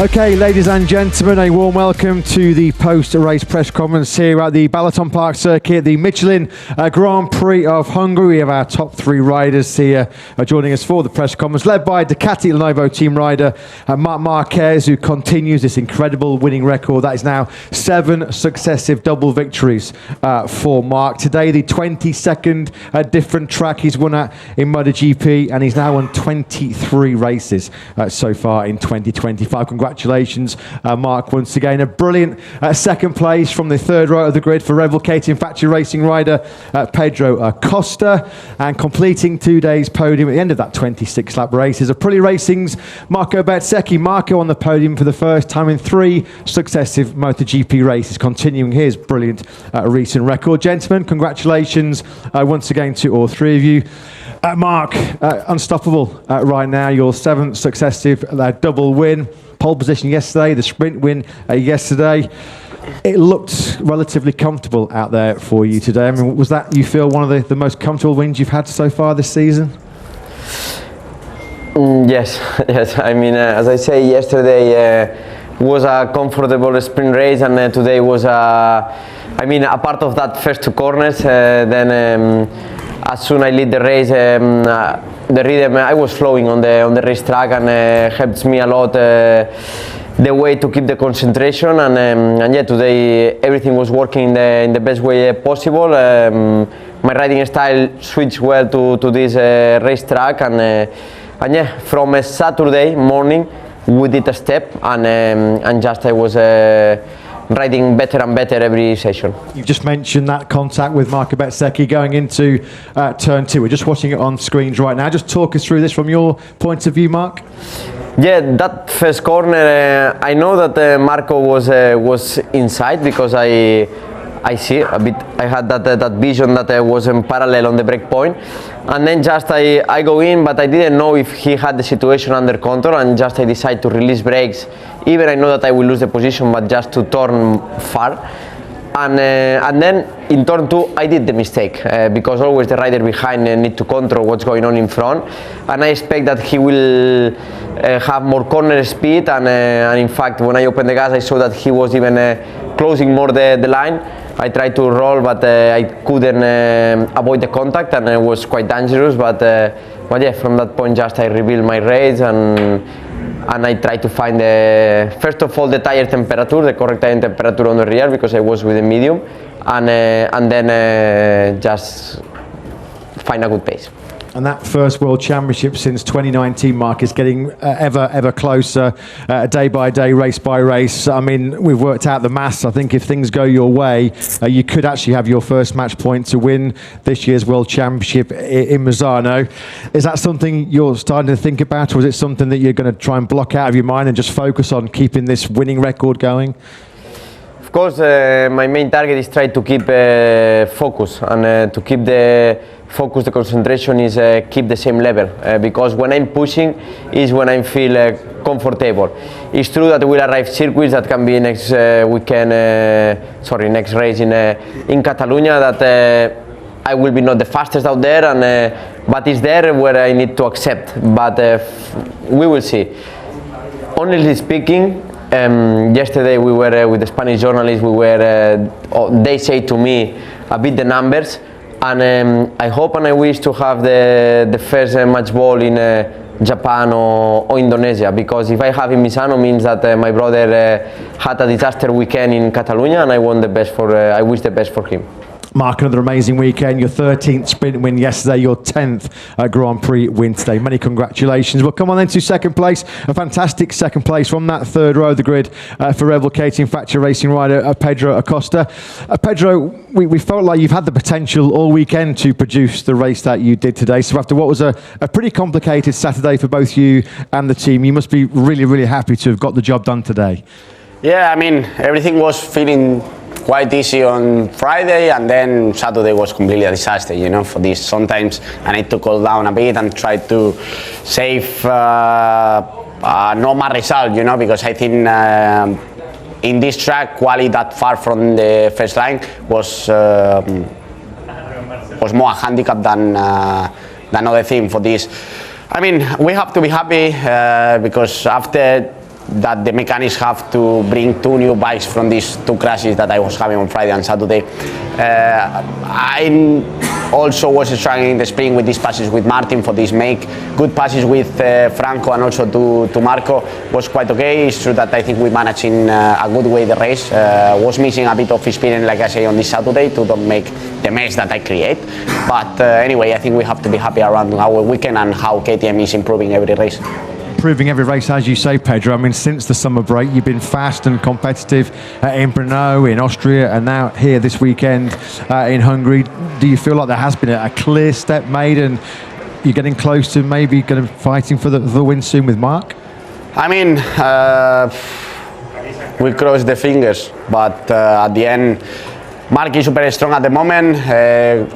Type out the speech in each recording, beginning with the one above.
Okay, ladies and gentlemen, a warm welcome to the post-race press conference here at the Balaton Park circuit, the Michelin Grand Prix of Hungary. We have our top three riders here joining us for the press conference, led by Ducati Lenovo team rider Marc Marquez, who continues this incredible winning record. That is now 7 successive double victories for Marc. Today, the 22nd different track he's won at in Motogp, and he's now won 23 races so far in 2025. Congratulations, Marc, once again. A brilliant second place from the third row of the grid for revocating factory racing rider Pedro Acosta, and completing today's podium at the end of that 26-lap race is Prix Racing's Marco Bezzecchi. Marco on the podium for the first time in 3 successive MotoGP races, continuing his brilliant recent record. Gentlemen, congratulations once again to all three of you. Marc, unstoppable right now, your 7th successive double win. Pole position yesterday, the sprint win yesterday. It looked relatively comfortable out there for you today. I mean, was that, you feel, one of the most comfortable wins you've had so far this season? Yes. I mean, as I say, yesterday was a comfortable sprint race, and today was a part of that first 2 corners. Then as soon I lead the race, the rhythm, I was flowing on the racetrack, and helps me a lot the way to keep the concentration, and yeah, today everything was working in the best way possible. My riding style switched well to this racetrack, and yeah, from Saturday morning we did a step, and just I was riding better and better every session. You've just mentioned that contact with Marco Bezzecchi going into turn 2. We're just watching it on screens right now. Just talk us through this from your point of view, Marc. Yeah, that first corner, I know that Marco was inside, because I see a bit. I had that vision that I was in parallel on the break point, and then just I go in, but I didn't know if he had the situation under control, and just I decide to release brakes. Even I know that I will lose the position, but just to turn far, and then in turn 2 I did the mistake, because always the rider behind need to control what's going on in front, and I expect that he will have more corner speed, and in fact when I opened the gas I saw that he was even closing more the line. I tried to roll, but I couldn't avoid the contact, and it was quite dangerous. But yeah, from that point, just I rebuilt my race, and I tried to find first of all the tire temperature, the correct tire temperature on the rear, because I was with a medium, and then just find a good pace. And that first World Championship since 2019, Marc, is getting ever closer, day by day, race by race. I mean, we've worked out the maths. I think if things go your way, you could actually have your first match point to win this year's World Championship in Misano. Is that something you're starting to think about, or is it something that you're going to try and block out of your mind and just focus on keeping this winning record going? Of course, my main target is try to keep focus, and to keep the focus, the concentration is keep the same level, because when I'm pushing is when I feel comfortable. It's true that we'll arrive circuits that can be next weekend, next race in Catalonia, that I will be not the fastest out there, and but it's there where I need to accept. But we will see. Honestly speaking, yesterday we were with the Spanish journalists. They say to me a bit the numbers. And I hope and I wish to have the first match ball in Japan or Indonesia, because if I have in Misano means that my brother had a disaster weekend in Catalonia, and I wish the best for him. Marc, another amazing weekend. Your 13th sprint win yesterday, your 10th Grand Prix win today. Many congratulations. Well, come on then to second place. A fantastic second place from that third row of the grid for revocating factory racing rider Pedro Acosta. Pedro, we felt like you've had the potential all weekend to produce the race that you did today. So after what was a pretty complicated Saturday for both you and the team, you must be really, really happy to have got the job done today. Yeah, I mean, everything was feeling quite easy on Friday, and then Saturday was completely a disaster, for this. Sometimes I need to cool down a bit and try to save normal result, because I think in this track, quality that far from the first line was more a handicap than other thing for this. I mean, we have to be happy because after that the mechanics have to bring 2 new bikes from these 2 crashes that I was having on Friday and Saturday. I also was struggling in the spring with these passes with Martin for this make. Good passes with Franco and also to Marco was quite okay. It's true that I think we managed in a good way the race. Was missing a bit of experience, like I say, on this Saturday to don't make the mess that I create. But anyway, I think we have to be happy around our weekend and how KTM is improving every race. Improving every race, as you say, Pedro. I mean, since the summer break, you've been fast and competitive in Brno, in Austria, and now here this weekend in Hungary. Do you feel like there has been a clear step made and you're getting close to maybe going to fighting for the win soon with Marc? I mean, we cross the fingers, but at the end, Marc is super strong at the moment.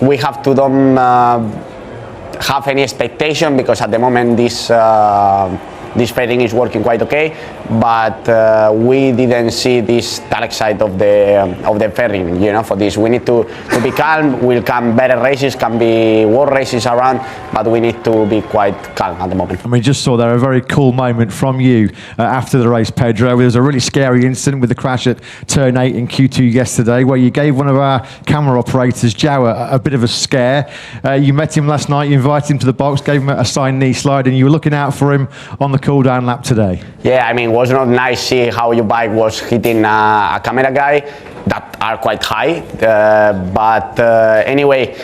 We have to don't have any expectation because at the moment this pairing is working quite okay, but we didn't see this dark side of the pairing. You know, for this we need to be calm. Will come better races, can be worse races around, but we need to be quite calm at the moment. And we just saw there a very cool moment from you after the race, Pedro. There was a really scary incident with the crash at turn 8 in Q2 yesterday, where you gave one of our camera operators, Joe, a bit of a scare. You met him last night, you invited him to the box, gave him a signed knee slide, and you were looking out for him on the cool-down lap today. Yeah, I mean, it was not nice see how your bike was hitting a camera guy that are quite high, but anyway,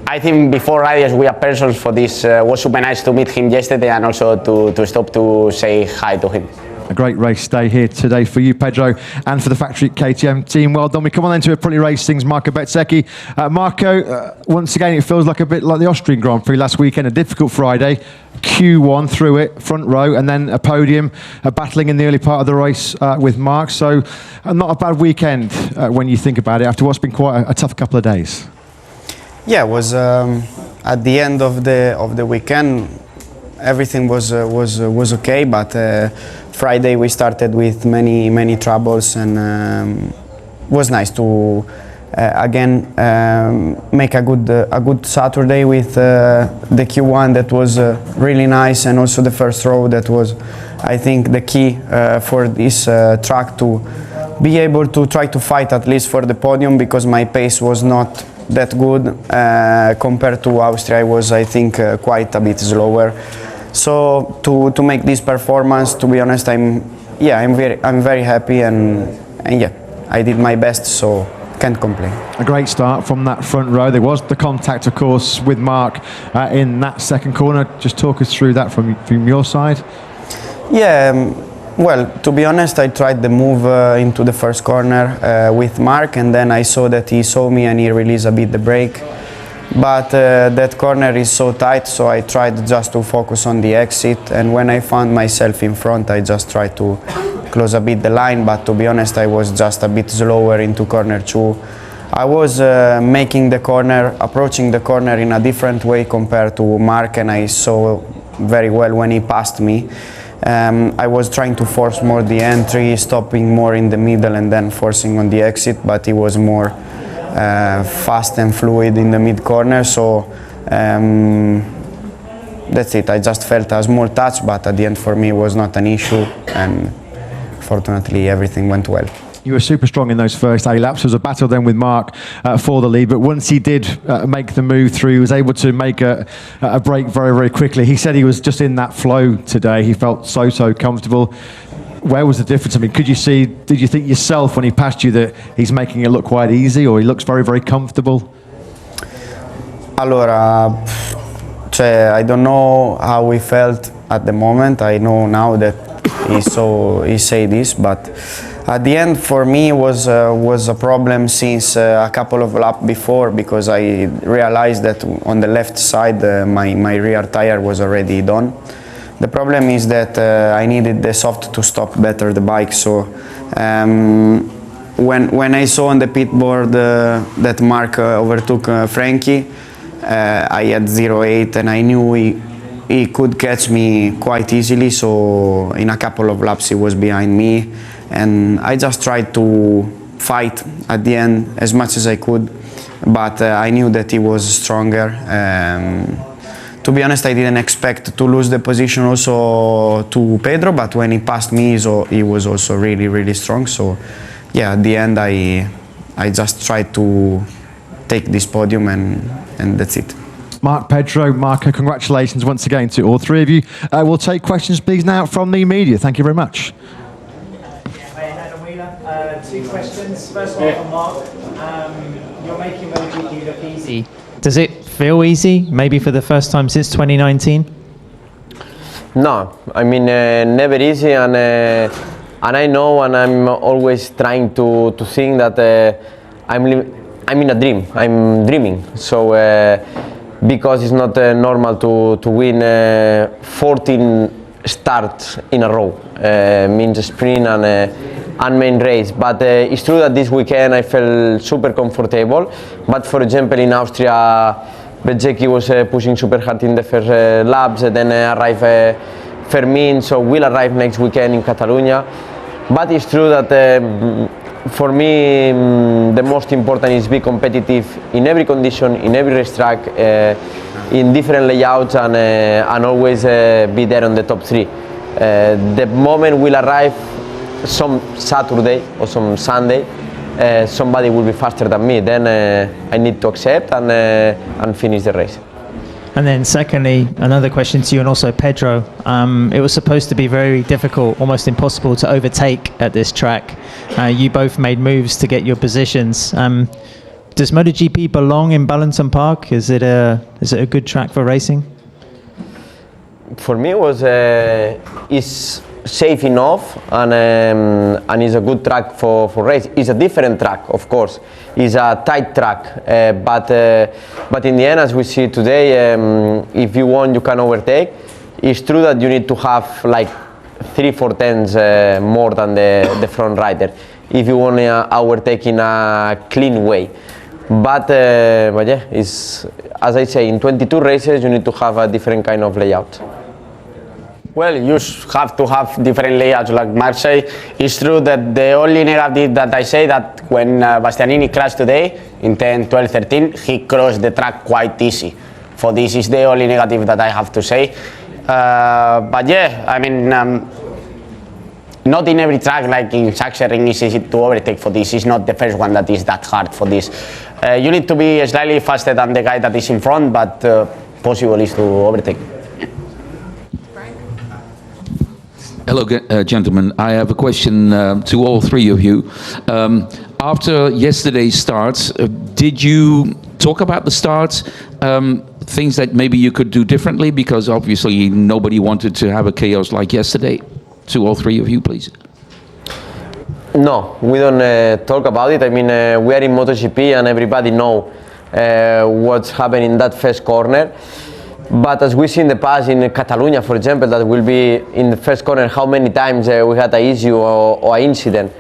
I think before riders we are persons for this. Was super nice to meet him yesterday and also to stop to say hi to him. A great race day here today for you, Pedro, and for the factory KTM team. Well done. We come on then to a pretty race things. Marco Bezzecchi. Marco, once again, it feels like a bit like the Austrian Grand Prix last weekend. A difficult Friday, Q1 through it, front row, and then a podium, battling in the early part of the race with Marc. So not a bad weekend when you think about it, after what's been quite a tough couple of days. Yeah, it was at the end of the weekend. Everything was okay, but Friday we started with many troubles, and was nice to again make a good Saturday with the Q1 that was really nice, and also the first row that was, I think, the key for this track to be able to try to fight at least for the podium, because my pace was not that good compared to Austria. I was, I think, quite a bit slower. So to make this performance, to be honest, I'm very happy, and yeah, I did my best, so can't complain. A great start from that front row. There was the contact, of course, with Marc in that second corner. Just talk us through that from your side. Yeah, well, to be honest, I tried the move into the first corner with Marc, and then I saw that he saw me and he released a bit the brake. But that corner is so tight, so I tried just to focus on the exit, and when I found myself in front, I just tried to close a bit the line, but to be honest, I was just a bit slower into corner 2. I was making the corner, approaching the corner in a different way compared to Marc, and I saw very well when he passed me. I was trying to force more the entry, stopping more in the middle and then forcing on the exit, but he was more fast and fluid in the mid corner, so that's it. I just felt a small touch, but at the end for me it was not an issue, and fortunately everything went well. You were super strong in those first 8 laps. There was a battle then with Marc for the lead, but once he did make the move through, he was able to make a break very quickly. He said he was just in that flow today. He felt so comfortable. Where was the difference? I mean, did you think yourself when he passed you that he's making it look quite easy, or he looks very comfortable? Allora, I don't know how he felt at the moment. I know now that he said this, but at the end for me was a problem since a couple of laps before, because I realized that on the left side my rear tire was already done. The problem is that I needed the soft to stop better the bike, so when I saw on the pit board that Marc overtook Frankie, I had 0.8 and I knew he could catch me quite easily, so in a couple of laps he was behind me, and I just tried to fight at the end as much as I could, but I knew that he was stronger. to be honest, I didn't expect to lose the position also to Pedro, but when he passed me, so he was also really, really strong. So, yeah, at the end, I just tried to take this podium, and that's it. Marc, Pedro, Marco, congratulations once again to all three of you. We'll take questions, please, now from the media. Thank you very much. Two questions. First one from Marc. You're making Motogp look easy. Does it feel easy, maybe for the first time since 2019? No, I mean, never easy, and I know, and I'm always trying to think that I'm in a dream. I'm dreaming. So because it's not normal to win 14 starts in a row, means a sprint and main race. But it's true that this weekend I felt super comfortable. But for example, in Austria, Bezzecchi was pushing super hard in the first laps, then arrived Fermin, so we'll arrive next weekend in Catalonia. But it's true that for me the most important is be competitive in every condition, in every racetrack, in different layouts, and always be there on the top three. The moment we'll arrive some Saturday or some Sunday, somebody will be faster than me, then I need to accept and finish the race. And then secondly, another question to you and also Pedro. It was supposed to be very difficult, almost impossible to overtake at this track. You both made moves to get your positions. Does Motogp belong in Balaton Park? Is it a good track for racing? For me, it's safe enough, and it's a good track for race. It's a different track, of course. It's a tight track, but in the end, as we see today, if you want, you can overtake. It's true that you need to have like 3-4 tenths more than the front rider if you want to overtake in a clean way. But yeah, it's, as I say, in 22 races, you need to have a different kind of layout. Well, you have to have different layouts, like Marc said. It's true that the only negative that I say that when Bastianini crashed today in 10, 12, 13, he crossed the track quite easy. For this is the only negative that I have to say. But yeah, I mean, not in every track, like in Sachsenring, is easy to overtake. For this is not the first one that is that hard for this. You need to be slightly faster than the guy that is in front, but possible is to overtake. Hello, gentlemen. I have a question to all three of you. After yesterday's start, did you talk about the start, things that maybe you could do differently? Because obviously nobody wanted to have a chaos like yesterday. To all three of you, please. No, we don't talk about it. I mean, we are in MotoGP and everybody know what's happening in that first corner. But as we see in the past, in Catalonia, for example, that will be in the first corner, how many times we had an issue or an incident.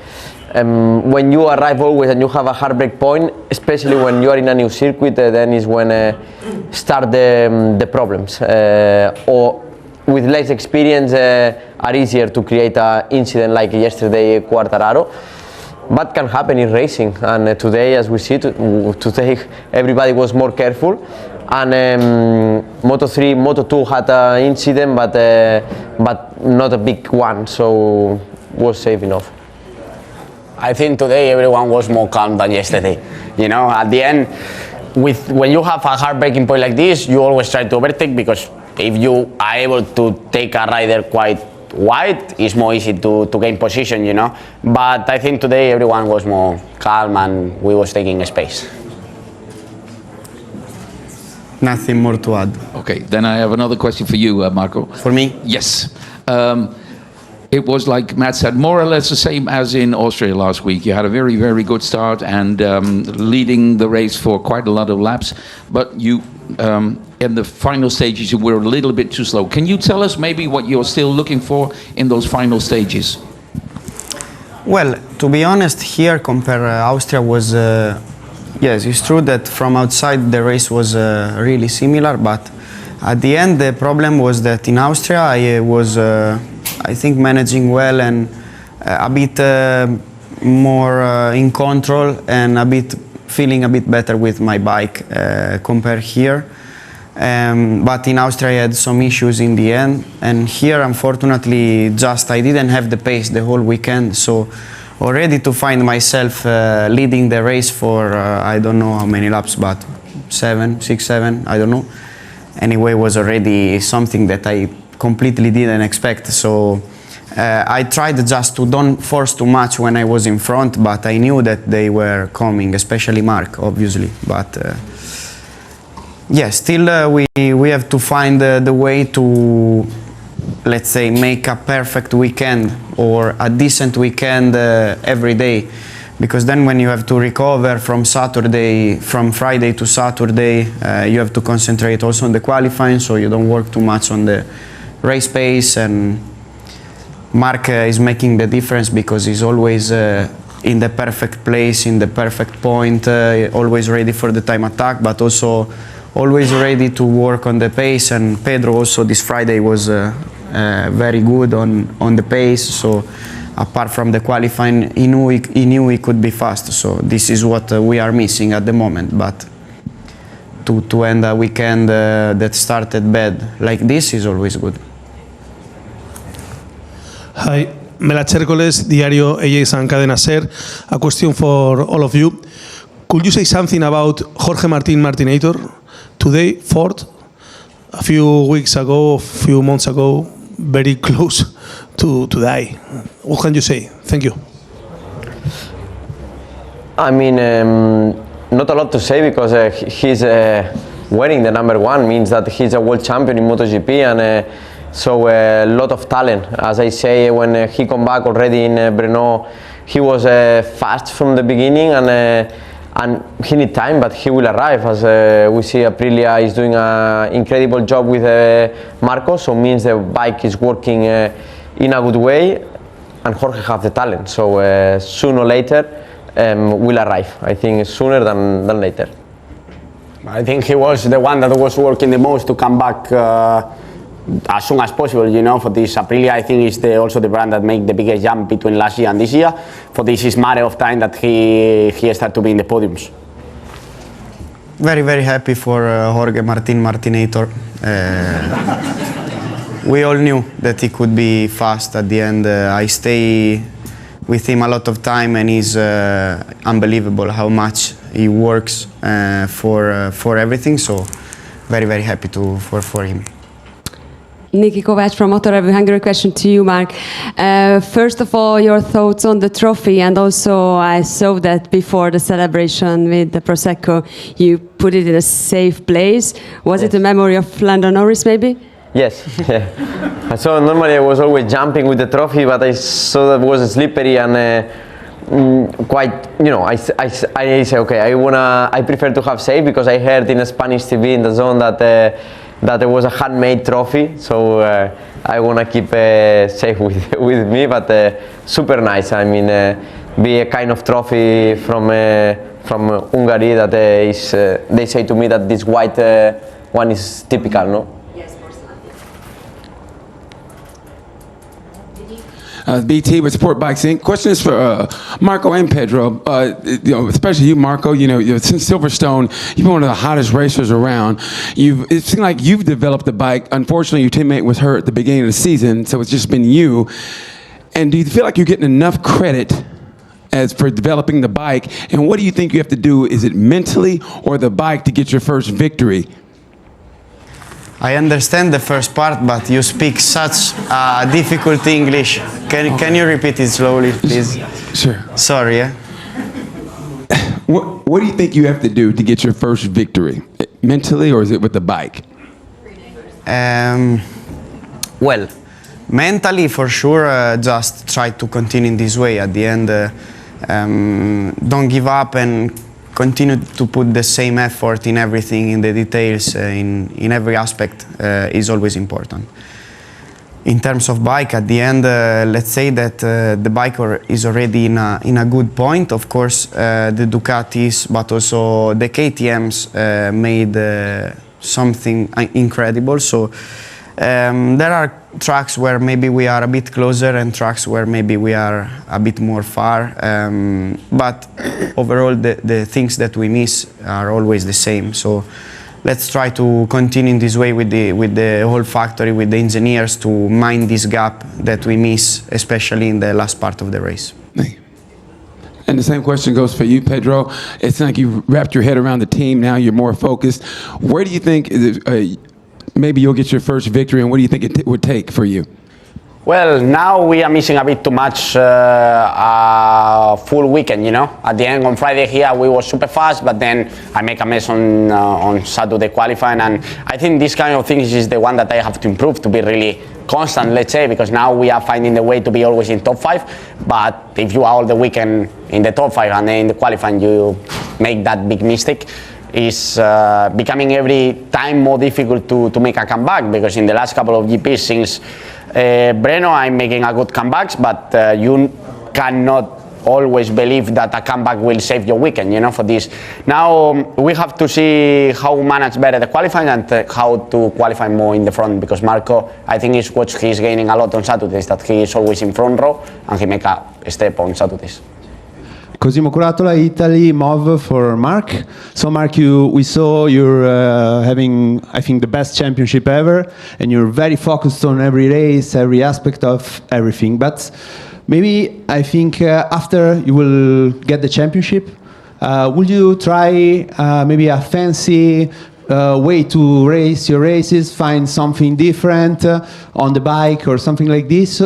When you arrive always and you have a hard break point, especially when you are in a new circuit, then is when start the problems. Or with less experience, are easier to create an incident like yesterday, Quartararo. But can happen in racing, and today, as we see, today everybody was more careful. And Moto3, Moto2 had an incident, but not a big one, so was safe enough. I think today everyone was more calm than yesterday. You know, at the end, when you have a hard breaking point like this, you always try to overtake, because if you are able to take a rider quite wide, it's more easy to gain position, you know. But I think today everyone was more calm and we was taking space. Nothing more to add. Okay, then I have another question for you, Marco. For me? Yes. It was like Matt said, more or less the same as in Austria last week. You had a very, very good start and leading the race for quite a lot of laps. But you, in the final stages, you were a little bit too slow. Can you tell us maybe what you're still looking for in those final stages? Well, to be honest, here compared Austria was, yes, it's true that from outside the race was really similar, but at the end the problem was that in Austria I was, I think, managing well and a bit more in control and a bit feeling a bit better with my bike compared here. But in Austria I had some issues in the end, and here unfortunately just I didn't have the pace the whole weekend, so already to find myself leading the race for I don't know how many laps, but 6, 7, I don't know. Anyway, was already something that I completely didn't expect, so I tried just to don't force too much when I was in front, but I knew that they were coming, especially Marc, obviously. But yeah, still we have to find the way to, let's say, make a perfect weekend or a decent weekend every day, because then when you have to recover from Friday to Saturday, you have to concentrate also on the qualifying, so you don't work too much on the race pace. And Marc is making the difference because he's always in the perfect place, in the perfect point, always ready for the time attack, but also always ready to work on the pace. And Pedro also this Friday was very good on the pace, so apart from the qualifying he knew he could be fast, so this is what we are missing at the moment. But to end a weekend that started bad like this is always good. Hi, Mela Chércoles, Diario EJs and Cadena SER. A question for all of you. Could you say something about Jorge Martinator? Today, fourth, a few weeks ago, a few months ago, very close to die. What can you say? Thank you. I mean, not a lot to say because he's wearing the number 1 means that he's a world champion in Motogp, and so a lot of talent. As I say, when he come back already in Brno, he was fast from the beginning, and he need time, but he will arrive. As we see, Aprilia is doing an incredible job with Marco, so means the bike is working in a good way, and Jorge have the talent. So sooner or later will arrive. I think sooner than later. I think he was the one that was working the most to come back as soon as possible, you know, for this. Aprilia, I think, is also the brand that made the biggest jump between last year and this year. For this, is matter of time that he started to be in the podiums. Very, very happy for Jorge Martinator. We all knew that he could be fast at the end. I stay with him a lot of time, and he's unbelievable how much he works for everything. So very, very happy for him. Niki Kovacs from Motor Review Hungary. Question to you, Marc. First of all, your thoughts on the trophy, and also I saw that before the celebration with the Prosecco, you put it in a safe place. Was it a memory of Lando Norris, maybe? Yes. Yeah. So normally I was always jumping with the trophy, but I saw that it was slippery and quite, you know, I say, okay, I prefer to have safe, because I heard in a Spanish TV in the zone that there was a handmade trophy, so I want to keep safe with me, but super nice. I mean, be a kind of trophy from Hungary that is, they say to me that this white one is typical, no? Yes, porcelain. BT with Sport Bikes Inc. Question is for Marco and Pedro. You know, especially you, Marco. You know, since Silverstone, you've been one of the hottest racers around. It seemed like you've developed the bike. Unfortunately, your teammate was hurt at the beginning of the season, so it's just been you. And do you feel like you're getting enough credit as for developing the bike? And what do you think you have to do? Is it mentally or the bike to get your first victory? I understand the first part, but you speak such difficult English. Can you repeat it slowly, please? Sure. Sorry. Yeah? What do you think you have to do to get your first victory? Mentally, or is it with the bike? Well, mentally, for sure, just try to continue in this way. At the end, don't give up and continue to put the same effort in everything, in the details, in every aspect is always important. In terms of bike, at the end, let's say that the bike is already in a good point. Of course, the Ducatis, but also the KTMs made something incredible. So there are tracks where maybe we are a bit closer and tracks where maybe we are a bit more far. But overall, the things that we miss are always the same. So let's try to continue in this way with the whole factory, with the engineers, to mind this gap that we miss, especially in the last part of the race. And the same question goes for you, Pedro. It's like you've wrapped your head around the team. Now you're more focused. Where do you think maybe you'll get your first victory, and what do you think it would take for you? Well, now we are missing a bit too much a full weekend, you know. At the end, on Friday here, we were super fast, but then I make a mess on Saturday qualifying, and I think this kind of things is the one that I have to improve to be really constant, let's say, because now we are finding the way to be always in top 5, but if you are all the weekend in the top 5 and then in the qualifying you make that big mistake, is becoming every time more difficult to make a comeback, because in the last couple of GPs since Breno, I'm making a good comebacks, but you cannot always believe that a comeback will save your weekend, you know, for this. Now we have to see how to manage better the qualifying and how to qualify more in the front, because Marco, I think is what he's gaining a lot on Saturdays, that he is always in front row and he make a step on Saturdays. Cosimo Curatola, Italy, MOV for Marc. So Marc, we saw you're having, I think, the best championship ever, and you're very focused on every race, every aspect of everything. But maybe I think after you will get the championship, will you try maybe a fancy way to race your races, find something different on the bike or something like this,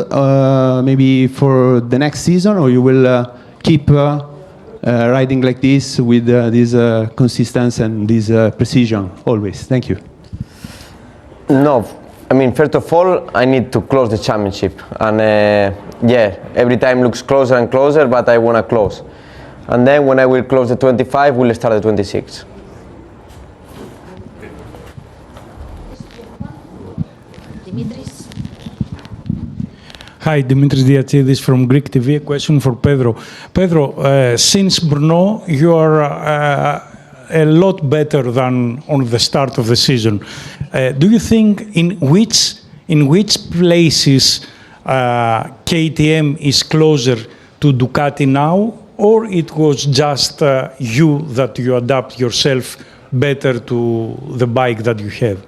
maybe for the next season, or you will keep riding like this with this consistency and this precision always? Thank you. No, I mean, first of all, I need to close the championship, and yeah, every time looks closer and closer, but I want to close. And then when I will close the 25, we'll start the 26. Hi, Dimitris Diatsidis from Greek TV. A question for Pedro. Pedro, since Brno, you are a lot better than on the start of the season. Do you think in which places KTM is closer to Ducati now, or it was just you that you adapt yourself better to the bike that you have?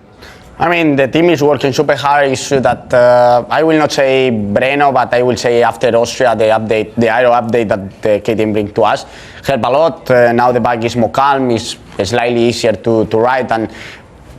I mean, the team is working super hard. It's true that I will not say Breno, but I will say after Austria, the aero update that the KTM bring to us helped a lot. Now the bike is more calm, it's slightly easier to ride, and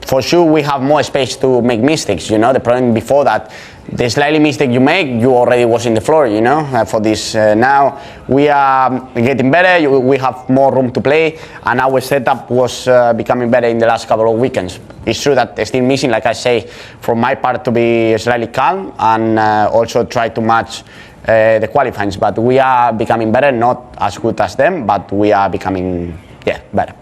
for sure we have more space to make mistakes. You know, the problem before that, the slightly mistake you make, you already was in the floor. You know, for this now we are getting better. We have more room to play, and our setup was becoming better in the last couple of weekends. It's true that it's still missing, like I say, from my part to be slightly calm and also try to match the qualifying. But we are becoming better, not as good as them, but we are becoming, yeah, better.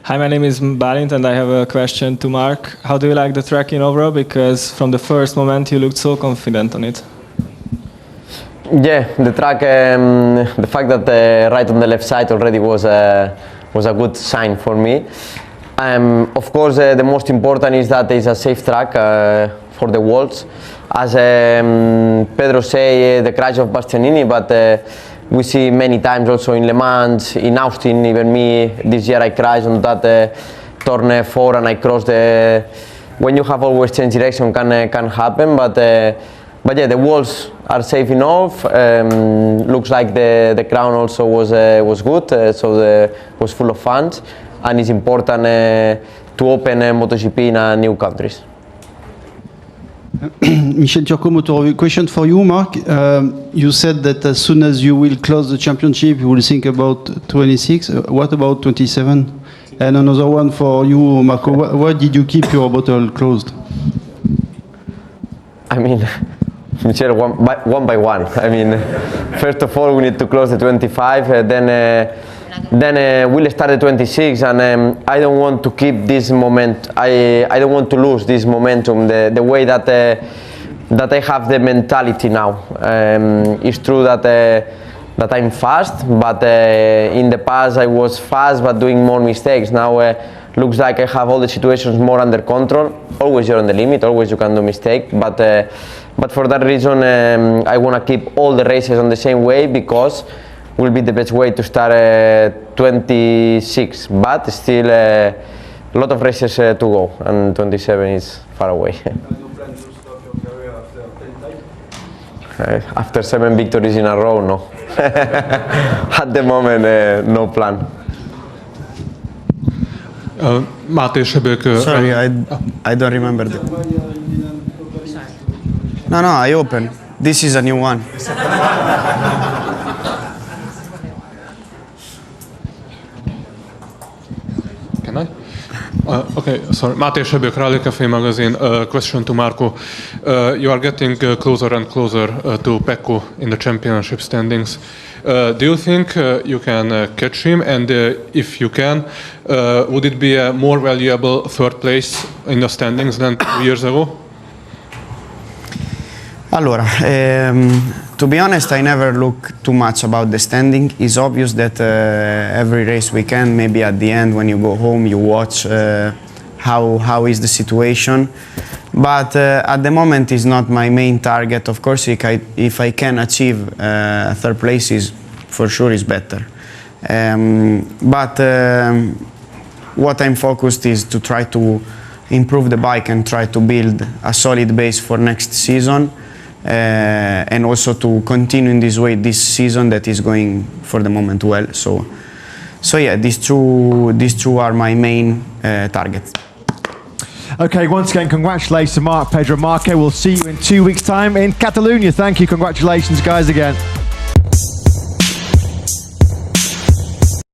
Hi, my name is Balint and I have a question to Marc. How do you like the track in overall? Because from the first moment you looked so confident on it. Yeah, the track, the fact that right on the left side already was a good sign for me. Of course, the most important is that it's a safe track for the walls. As Pedro say, the crash of Bastianini, but we see many times also in Le Mans, in Austin, even me, this year I crashed on that turn 4 and I crossed the... When you have always change direction can happen, but yeah, the walls are safe enough. Looks like the crown also was good, so was full of fans, and it's important to open MotoGP in new countries. Michel Turcot, Motor Review. Question for you, Marc. You said that as soon as you will close the championship, you will think about 26. What about 27? And another one for you, Marco. Why did you keep your bottle closed? I mean, Michel, one by one. I mean, first of all, we need to close the 25, then we'll start the 26, and I don't want to keep this moment. I don't want to lose this momentum. The way that I have the mentality now. It's true that I'm fast, but in the past I was fast but doing more mistakes. Now looks like I have all the situations more under control. Always you're on the limit. Always you can do mistake, but for that reason I want to keep all the races on the same way, because will be the best way to start 26, but still a lot of races to go, and 27 is far away. After 7 victories in a row, no. At the moment, no plan. Sorry, I don't remember the. No, I open. This is a new one. Can I? Okay, sorry. Máté Sebők, Rally Café magazine. Question to Marco. You are getting closer and closer to Pecco in the championship standings. Do you think you can catch him? And if you can, would it be a more valuable third place in the standings than 2 years ago? Allora, to be honest, I never look too much about the standing. It's obvious that every race weekend, maybe at the end when you go home, you watch how is the situation. But at the moment, it's not my main target. Of course, if I can achieve third place, for sure is better. But what I'm focused is to try to improve the bike and try to build a solid base for next season. And also to continue in this way this season that is going for the moment well. So yeah, these two are my main targets. Okay, once again, congratulations to Marc, Pedro, Marco. We'll see you in 2 weeks' time in Catalonia. Thank you. Congratulations, guys, again.